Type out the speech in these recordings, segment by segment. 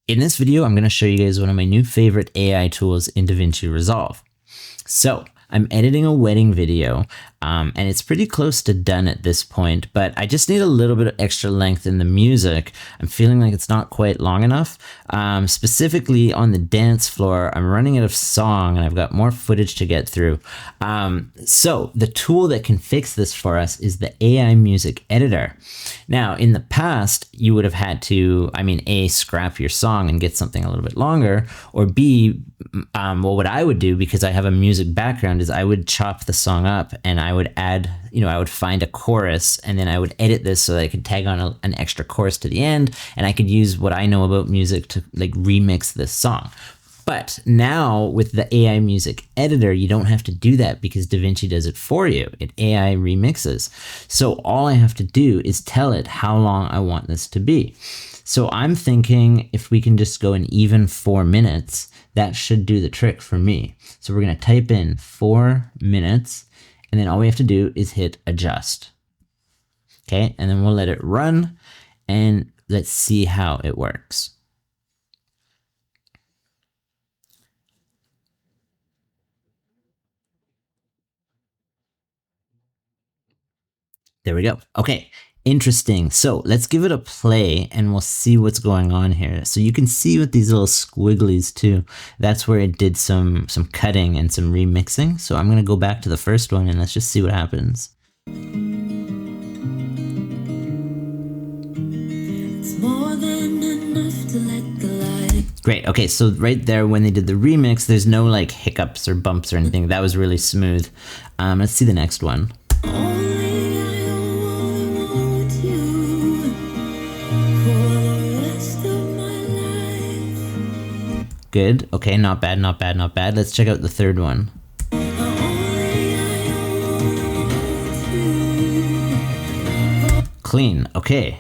In this video, I'm going to show you guys one of my new favorite AI tools in DaVinci Resolve. So I'm editing a wedding video, and it's pretty close to done at this point, but I just need a little bit of extra length in the music. I'm feeling like it's not quite long enough. Specifically on the dance floor, I'm running out of song and I've got more footage to get through. So the tool that can fix this for us is the AI music editor. Now, in the past, you would have had to, A, scrap your song and get something a little bit longer, or B, well, what I would do, because I have a music background, is I would chop the song up and I would add, I would find a chorus and then I would edit this so that I could tag on an extra chorus to the end, and I could use what I know about music to like remix this song. But now with the AI music editor, you don't have to do that because DaVinci does it for you. It AI remixes. So all I have to do is tell it how long I want this to be. So I'm thinking if we can just go an even 4 minutes, that should do the trick for me. So we're going to type in 4 minutes, and then all we have to do is hit adjust. Okay, and then we'll let it run, and let's see how it works. There we go. Okay, interesting. So let's give it a play and we'll see what's going on here. So you can see with these little squigglies too, that's where it did some cutting and some remixing. So I'm going to go back to the first one and let's just see what happens. It's more than enough to let the light. Great. Okay, so right there when they did the remix, there's no like hiccups or bumps or anything. That was really smooth. Let's see the next one. Good. Okay, not bad, not bad, not bad. Let's check out the third one. Clean. Okay.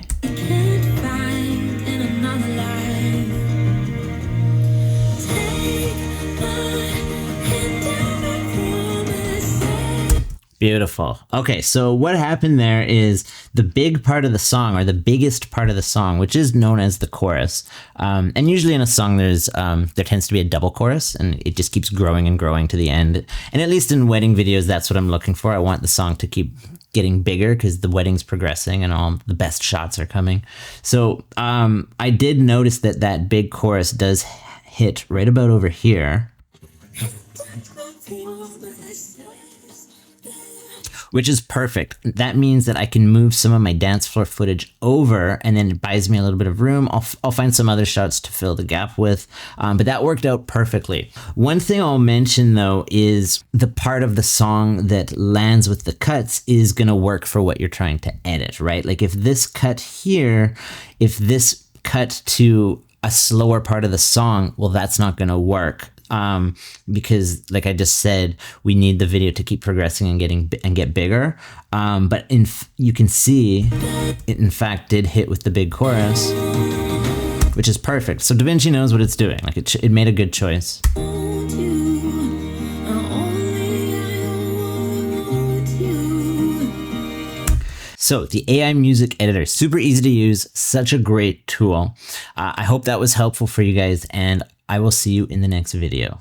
Beautiful. Okay, so what happened there is the big part of the song, or the biggest part of the song, which is known as the chorus. And usually in a song, there tends to be a double chorus, and it just keeps growing and growing to the end. And at least in wedding videos, that's what I'm looking for. I want the song to keep getting bigger because the wedding's progressing and all the best shots are coming. So I did notice that that big chorus does hit right about over here, which is perfect. That means that I can move some of my dance floor footage over, and then it buys me a little bit of room. I'll find some other shots to fill the gap with, but that worked out perfectly. One thing I'll mention though is the part of the song that lands with the cuts is gonna work for what you're trying to edit, right? Like if this cut here, if this cut to a slower part of the song, well, that's not gonna work. Because like I just said, we need the video to keep progressing and get bigger. But you can see it in fact did hit with the big chorus, which is perfect. So DaVinci knows what it's doing. Like it made a good choice. So the AI music editor, super easy to use, such a great tool. I hope that was helpful for you guys, and I will see you in the next video.